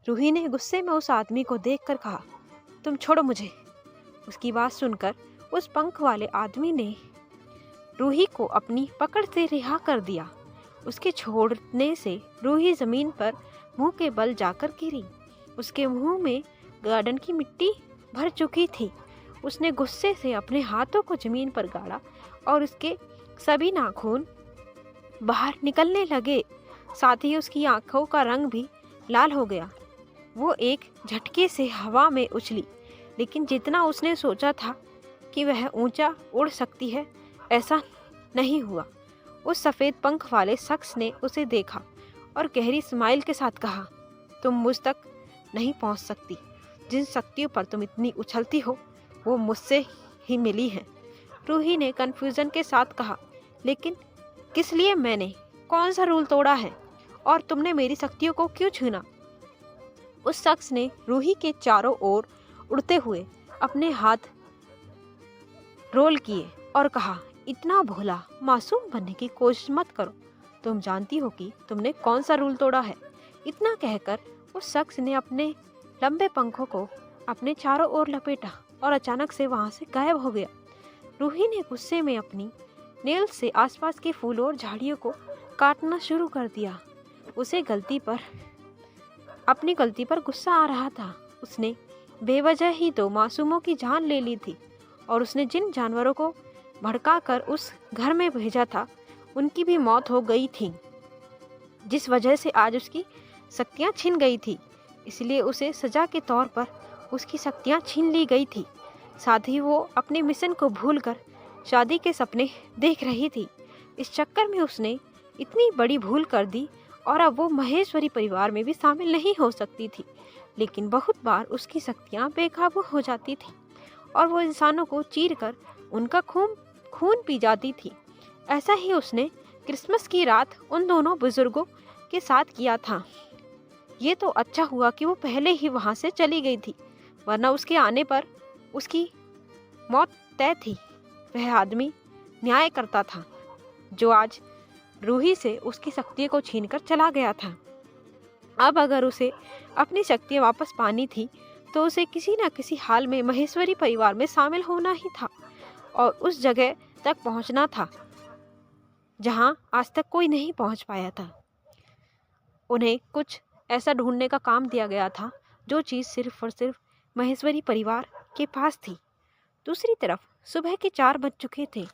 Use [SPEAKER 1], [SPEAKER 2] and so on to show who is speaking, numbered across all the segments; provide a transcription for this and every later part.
[SPEAKER 1] रूही ने गुस्से में उस आदमी को देखकर कहा, तुम छोड़ो मुझे। उसकी बात सुनकर उस पंख वाले आदमी ने रूही को अपनी पकड़ से रिहा कर दिया। उसके छोड़ने से रूही जमीन पर मुंह के बल जाकर गिरी। उसके मुंह में गार्डन की मिट्टी भर चुकी थी। उसने गुस्से से अपने हाथों को जमीन पर गाड़ा और उसके सभी नाखून बाहर निकलने लगे। साथ ही उसकी आंखों का रंग भी लाल हो गया। वो एक झटके से हवा में उछली, लेकिन जितना उसने सोचा था कि वह ऊंचा उड़ सकती है, ऐसा नहीं हुआ। उस सफ़ेद पंख वाले शख्स ने उसे देखा और गहरी स्माइल के साथ कहा, तुम मुझ तक नहीं पहुंच सकती। जिन शक्तियों पर तुम इतनी उछलती हो वो मुझसे ही मिली हैं। रूही ने कन्फ्यूज़न के साथ कहा, लेकिन किस लिए? मैंने कौन सा रूल तोड़ा है और तुमने मेरी शक्तियों को क्यों छूना? उस शख्स ने रूही के चारों ओर उड़ते हुए अपने हाथ रोल किए और कहा, इतना भोला मासूम बनने की कोशिश मत करो। तुम जानती हो कि तुमने कौन सा रूल तोड़ा है। इतना कहकर उस शख्स ने अपने लंबे पंखों को अपने चारों ओर लपेटा और अचानक से वहां से गायब हो गया। रूही ने गुस्से में अपनी नेल से आसपास के फूलों और झाड़ियों को काटना शुरू कर दिया। उसे अपनी गलती पर गुस्सा आ रहा था। उसने बेवजह ही तो मासूमों की जान ले ली थी और उसने जिन जानवरों को भड़काकर उस घर में भेजा था उनकी भी मौत हो गई थी, जिस वजह से आज उसकी शक्तियाँ छिन गई थी। इसलिए उसे सजा के तौर पर उसकी शक्तियाँ छीन ली गई थी। साथ ही वो अपने मिशन को भूलकर शादी के सपने देख रही थी। इस चक्कर में उसने इतनी बड़ी भूल कर दी और अब वो महेश्वरी परिवार में भी शामिल नहीं हो सकती थी। लेकिन बहुत बार उसकी शक्तियाँ बेकाबू हो जाती थी और वो इंसानों को चीरकर उनका खून पी जाती थी। ऐसा ही उसने क्रिसमस की रात उन दोनों बुजुर्गों के साथ किया था। ये तो अच्छा हुआ कि वो पहले ही वहाँ से चली गई थी, वरना उसके आने पर उसकी मौत तय थी। वह आदमी न्याय करता था जो आज रूही से उसकी शक्तियों को छीनकर चला गया था। अब अगर उसे अपनी शक्तियाँ वापस पानी थी तो उसे किसी न किसी हाल में महेश्वरी परिवार में शामिल होना ही था और उस जगह तक पहुंचना था जहां आज तक कोई नहीं पहुंच पाया था। उन्हें कुछ ऐसा ढूंढने का काम दिया गया था जो चीज़ सिर्फ और सिर्फ महेश्वरी परिवार के पास थी। दूसरी तरफ सुबह के 4 बज चुके थे।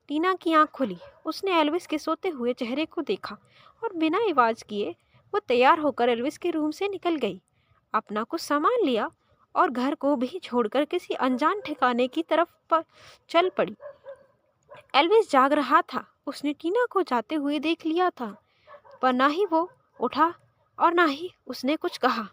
[SPEAKER 1] टीना की आंख खुली। उसने एल्विस के सोते हुए चेहरे को देखा और बिना आवाज किए वो तैयार होकर एल्विस के रूम से निकल गई। अपना कुछ सामान लिया और घर को भी छोड़कर किसी अनजान ठिकाने की तरफ पर चल पड़ी। एल्विस जाग रहा था। उसने टीना को जाते हुए देख लिया था, पर ना ही वो उठा और ना ही उसने कुछ कहा।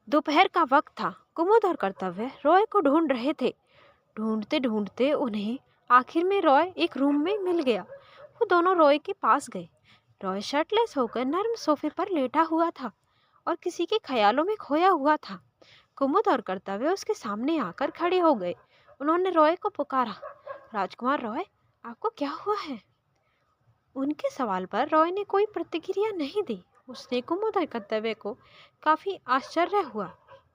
[SPEAKER 1] दोपहर का वक्त था। कुमुद और कर्तव्य रॉय को ढूंढ रहे थे। ढूंढते ढूंढते उन्हें आखिर में रॉय एक रूम में मिल गया। वो दोनों रॉय के पास गए। रॉय शर्टलेस होकर नर्म सोफे पर लेटा हुआ था और किसी के ख्यालों में खोया हुआ था। कुमुद और कर्तव्य उसके सामने आकर खड़े हो गए। उन्होंने रॉय को पुकारा, राजकुमार रॉय, आपको क्या हुआ है? उनके सवाल पर रॉय ने कोई प्रतिक्रिया नहीं दी। उसने कुमुद और कर्तव्य को काफी आश्चर्य हुआ,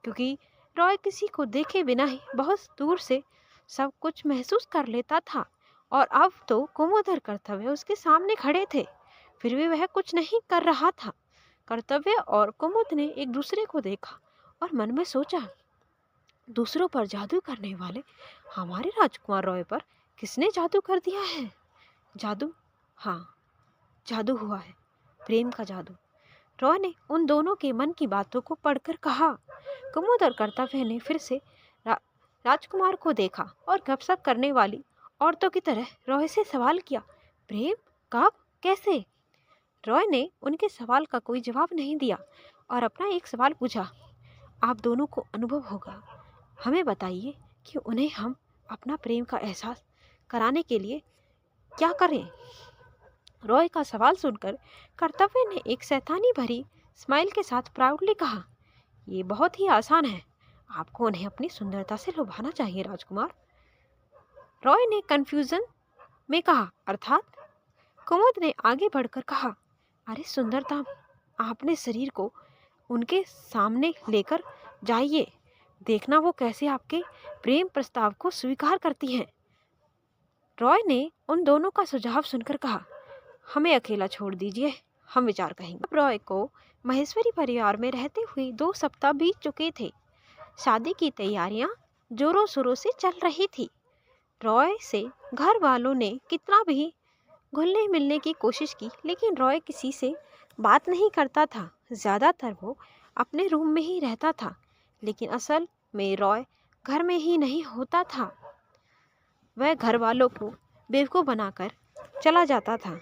[SPEAKER 1] क्योंकि रॉय किसी को देखे बिना ही बहुत दूर से सब कुछ महसूस कर लेता था और अब तो कुमुद और कर्तव्य उसके सामने खड़े थे, फिर भी वह कुछ नहीं कर रहा था। कर्तव्य और कुमुद ने एक दूसरे को देखा और मन में सोचा, दूसरों पर जादू करने वाले हमारे राजकुमार रॉय पर किसने जादू कर दिया है? जादू? हाँ, जादू हुआ है, प्रेम का जादू। रॉय ने उन दोनों के मन की बातों को पढ़कर कहा। कुमुद और कर्तव्य ने फिर से राजकुमार को देखा और गपशप करने वाली औरतों की तरह रॉय से सवाल किया, प्रेम? कब? कैसे? रॉय ने उनके सवाल का कोई जवाब नहीं दिया और अपना एक सवाल पूछा, आप दोनों को अनुभव होगा, हमें बताइए कि उन्हें हम अपना प्रेम का एहसास कराने के लिए क्या करें? रॉय का सवाल सुनकर कर्तव्य ने एक शैतानी भरी स्माइल के साथ प्राउडली कहा, ये बहुत ही आसान है, आपको उन्हें अपनी सुंदरता से लुभाना चाहिए राजकुमार। रॉय ने कंफ्यूजन में कहा, अर्थात? कुमुद ने आगे बढ़कर कहा, अरे सुंदरता, आपने शरीर को उनके सामने लेकर जाइए, देखना वो कैसे आपके प्रेम प्रस्ताव को स्वीकार करती हैं। रॉय ने उन दोनों का सुझाव सुनकर कहा, हमें अकेला छोड़ दीजिए, हम विचार करेंगे। अब रॉय को महेश्वरी परिवार में रहते हुए 2 सप्ताह बीत चुके थे। शादी की तैयारियां जोरों शोरों से चल रही थी। रॉय से घर वालों ने कितना भी घुलने मिलने की कोशिश की, लेकिन रॉय किसी से बात नहीं करता था। ज़्यादातर वो अपने रूम में ही रहता था, लेकिन असल में रॉय घर में ही नहीं होता था। वह घर वालों को बेवकूफ़ बनाकर चला जाता था।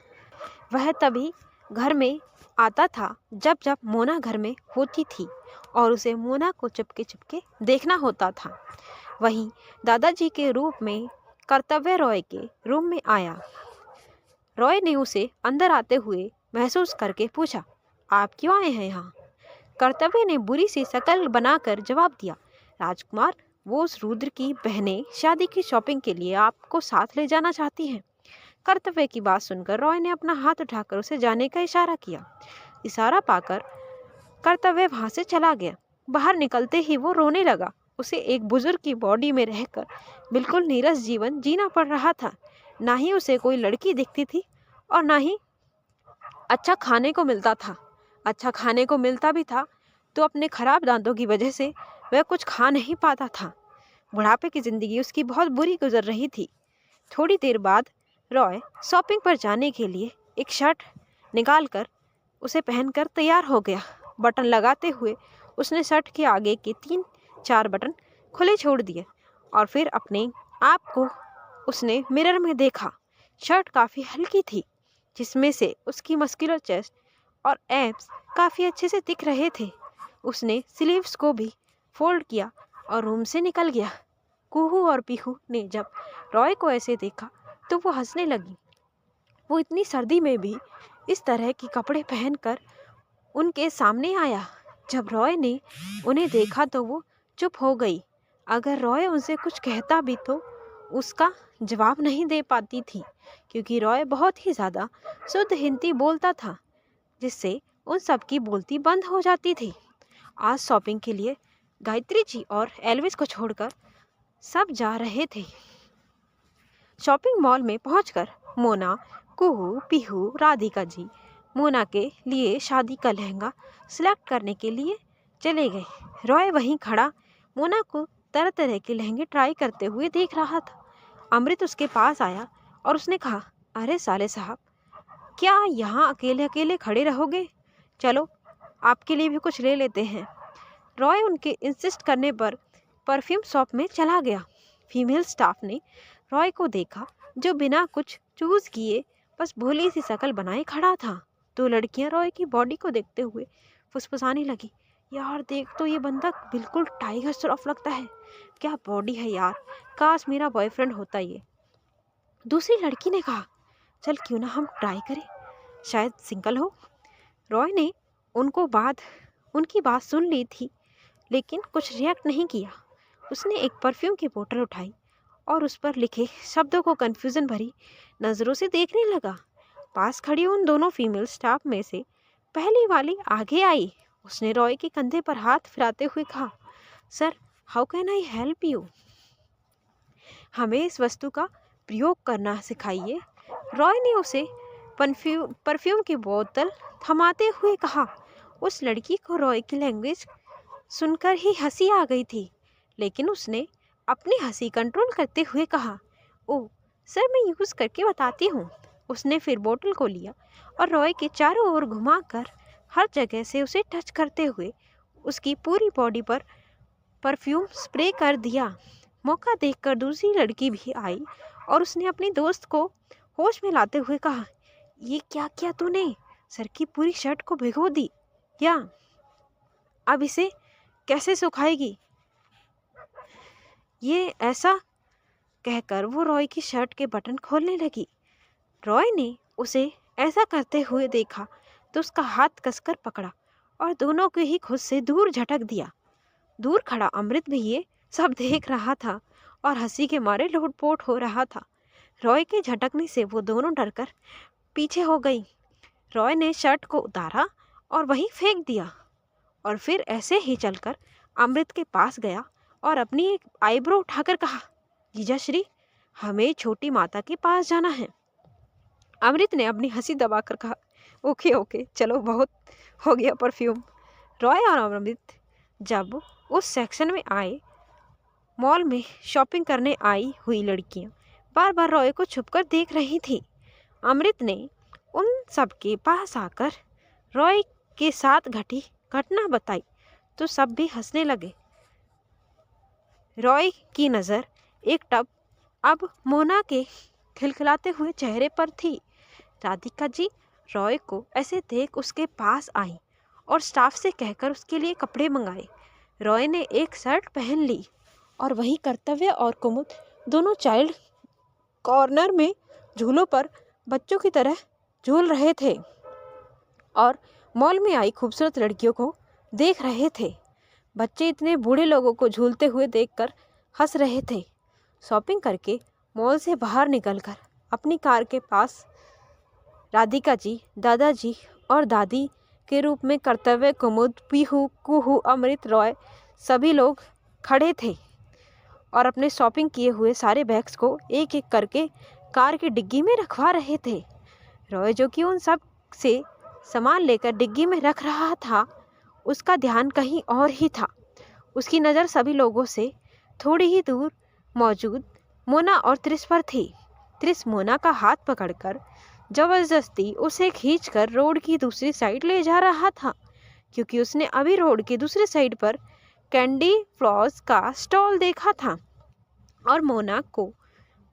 [SPEAKER 1] वह तभी घर में आता था जब जब मोना घर में होती थी और उसे मोना को चुपके चुपके देखना होता था। वहीं दादाजी के रूप में कर्तव्य रॉय के रूम में आया। रॉय ने उसे अंदर आते हुए महसूस करके पूछा, आप क्यों आए हैं यहाँ? कर्तव्य ने बुरी सी शकल बनाकर जवाब दिया, राजकुमार, वो उस रुद्र की बहनें शादी की शॉपिंग के लिए आपको साथ ले जाना चाहती हैं। कर्तव्य की बात सुनकर रॉय ने अपना हाथ उठाकर उसे जाने का इशारा किया। इशारा पाकर कर्तव्य वहां से चला गया। बाहर निकलते ही वो रोने लगा। उसे एक बुजुर्ग की बॉडी में रहकर बिल्कुल नीरस जीवन जीना पड़ रहा था। ना ही उसे कोई लड़की दिखती थी और ना ही अच्छा खाने को मिलता था। अच्छा खाने को मिलता भी था तो अपने खराब दांतों की वजह से वह कुछ खा नहीं पाता था। बुढ़ापे की ज़िंदगी उसकी बहुत बुरी गुजर रही थी। थोड़ी देर बाद रॉय शॉपिंग पर जाने के लिए एक शर्ट निकालकर उसे पहनकर तैयार हो गया। बटन लगाते हुए उसने शर्ट के आगे के 3-4 बटन खुले छोड़ दिए और फिर अपने आप को उसने मिरर में देखा। शर्ट काफ़ी हल्की थी, जिसमें से उसकी मस्कुलर चेस्ट और एब्स काफ़ी अच्छे से दिख रहे थे। उसने स्लीव्स को भी फोल्ड किया और रूम से निकल गया। कुहू और पीहू ने जब रॉय को ऐसे देखा तो वो हंसने लगी। वो इतनी सर्दी में भी इस तरह के कपड़े पहनकर उनके सामने आया। जब रॉय ने उन्हें देखा तो वो चुप हो गई। अगर रॉय उनसे कुछ कहता भी तो उसका जवाब नहीं दे पाती थी, क्योंकि रॉय बहुत ही ज़्यादा शुद्ध हिंदी बोलता था, जिससे उन सब की बोलती बंद हो जाती थी। आज शॉपिंग के लिए गायत्री जी और एल्विस को छोड़कर सब जा रहे थे। शॉपिंग मॉल में पहुंचकर मोना, कुहू, पीहू, राधिका जी मोना के लिए शादी का लहंगा सिलेक्ट करने के लिए चले गए। रॉय वहीं खड़ा मोना को तरह तरह के लहंगे ट्राई करते हुए देख रहा था। अमृत उसके पास आया और उसने कहा, अरे साले साहब, क्या यहाँ अकेले अकेले खड़े रहोगे? चलो आपके लिए भी कुछ ले लेते हैं। रॉय उनके इंसिस्ट करने पर परफ्यूम शॉप में चला गया। फीमेल स्टाफ ने रॉय को देखा, जो बिना कुछ चूज किए बस भोली सी शक्ल बनाए खड़ा था। 2 लड़कियां रॉय की बॉडी को देखते हुए फुसफुसाने लगी, यार देख तो ये बंदा बिल्कुल टाइगर श्रॉफ लगता है, क्या बॉडी है यार, काश मेरा बॉयफ्रेंड होता ये। दूसरी लड़की ने कहा, चल क्यों ना हम ट्राई करें, शायद सिंगल हो। रॉय ने उनकी बात सुन ली थी, लेकिन कुछ रिएक्ट नहीं किया। उसने एक परफ्यूम की बोतल उठाई और उस पर लिखे शब्दों को कन्फ्यूज़न भरी नज़रों से देखने लगा। पास खड़ी उन दोनों फीमेल स्टाफ में से पहली वाली आगे आई। उसने रॉय के कंधे पर हाथ फिराते हुए कहा, sir, how can I help you? हमें इस वस्तु का प्रयोग करना सिखाइए। रॉय ने उसे परफ्यूम की बोतल थमाते हुए कहा। उस लड़की को रॉय की लैंग्वेज सुनकर ही हंसी आ गई थी, लेकिन उसने अपनी हंसी कंट्रोल करते हुए कहा, ओह सर, मैं यूज़ करके बताती हूँ। उसने फिर बोतल को लिया और रॉय के चारों ओर घुमाकर हर जगह से उसे टच करते हुए उसकी पूरी बॉडी पर परफ्यूम स्प्रे कर दिया। मौका देखकर दूसरी लड़की भी आई और उसने अपनी दोस्त को होश में लाते हुए कहा, ये क्या किया तूने? सर की पूरी शर्ट को भिगो दी क्या? अब इसे कैसे सुखाएगी? ये ऐसा कहकर वो रॉय की शर्ट के बटन खोलने लगी। रॉय ने उसे ऐसा करते हुए देखा तो उसका हाथ कसकर पकड़ा और दोनों को ही खुद से दूर झटक दिया। दूर खड़ा अमृत भी ये सब देख रहा था और हंसी के मारे लोटपोट हो रहा था। रॉय के झटकने से वो दोनों डरकर पीछे हो गई। रॉय ने शर्ट को उतारा और वहीं फेंक दिया। और फिर ऐसे ही चलकर अमृत के पास गया और अपनी एक आईब्रो उठाकर कहा, जीजाश्री, हमें छोटी माता के पास जाना है। अमृत ने अपनी हंसी दबाकर कहा, ओके ओके, चलो बहुत हो गया परफ्यूम। रॉय और अमृत जब उस सेक्शन में आए, मॉल में शॉपिंग करने आई हुई लड़कियां बार बार रॉय को छुपकर देख रही थी। अमृत ने उन सब के पास आकर रॉय के साथ घटी घटना बताई तो सब भी हंसने लगे। रॉय की नज़र एक टब अब मोना के खिलखिलाते हुए चेहरे पर थी। राधिका जी रॉय को ऐसे देख उसके पास आई और स्टाफ से कहकर उसके लिए कपड़े मंगाए। रॉय ने एक शर्ट पहन ली और वहीं कर्तव्य और कुमुद दोनों चाइल्ड कॉर्नर में झूलों पर बच्चों की तरह झूल रहे थे और मॉल में आई खूबसूरत लड़कियों को देख रहे थे। बच्चे इतने बूढ़े लोगों को झूलते हुए देखकर हंस रहे थे। शॉपिंग करके मॉल से बाहर निकलकर अपनी कार के पास राधिका जी, दादाजी और दादी के रूप में कर्तव्य, कुमुद, पीहू, कुहू, अमृत, रॉय सभी लोग खड़े थे और अपने शॉपिंग किए हुए सारे बैग्स को एक एक करके कार की डिग्गी में रखवा रहे थे। रॉय जो कि उन सब से सामान लेकर डिग्गी में रख रहा था, उसका ध्यान कहीं और ही था। उसकी नज़र सभी लोगों से थोड़ी ही दूर मौजूद मोना और त्रिश पर थी। त्रिश मोना का हाथ पकड़कर जबरदस्ती उसे खींचकर रोड की दूसरी साइड ले जा रहा था, क्योंकि उसने अभी रोड की दूसरी साइड पर कैंडी फ्लॉस का स्टॉल देखा था और मोना को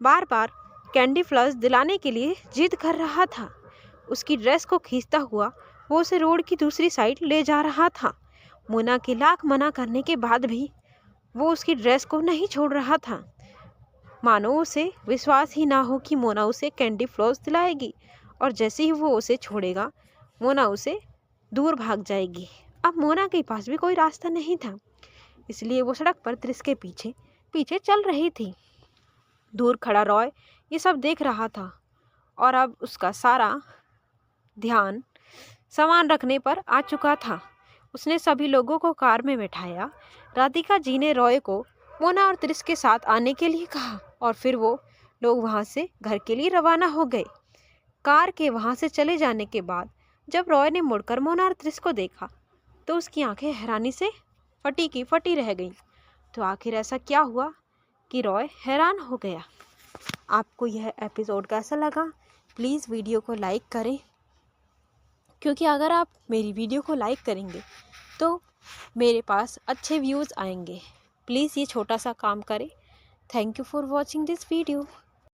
[SPEAKER 1] बार बार कैंडी फ्लॉस दिलाने के लिए जिद कर रहा था। उसकी ड्रेस को खींचता हुआ वो उसे रोड की दूसरी साइड ले जा रहा था। मोना के लाख मना करने के बाद भी वो उसकी ड्रेस को नहीं छोड़ रहा था, मानो उसे विश्वास ही ना हो कि मोना उसे कैंडी फ्लॉस दिलाएगी, और जैसे ही वो उसे छोड़ेगा मोना उसे दूर भाग जाएगी। अब मोना के पास भी कोई रास्ता नहीं था, इसलिए वो सड़क पर त्रिश के पीछे पीछे चल रही थी। दूर खड़ा रॉय ये सब देख रहा था और अब उसका सारा ध्यान सामान रखने पर आ चुका था। उसने सभी लोगों को कार में बैठाया। राधिका जी ने रॉय को मोना और त्रिश के साथ आने के लिए कहा और फिर वो लोग वहाँ से घर के लिए रवाना हो गए। कार के वहाँ से चले जाने के बाद जब रॉय ने मुड़कर मोना और त्रिश को देखा तो उसकी आंखें हैरानी से फटी की फटी रह गईं। तो आखिर ऐसा क्या हुआ कि रॉय हैरान हो गया। आपको यह एपिसोड कैसा लगा? प्लीज़ वीडियो को लाइक करें, क्योंकि अगर आप मेरी वीडियो को लाइक करेंगे तो मेरे पास अच्छे व्यूज़ आएंगे। प्लीज़ ये छोटा सा काम करें। Thank you for watching this video.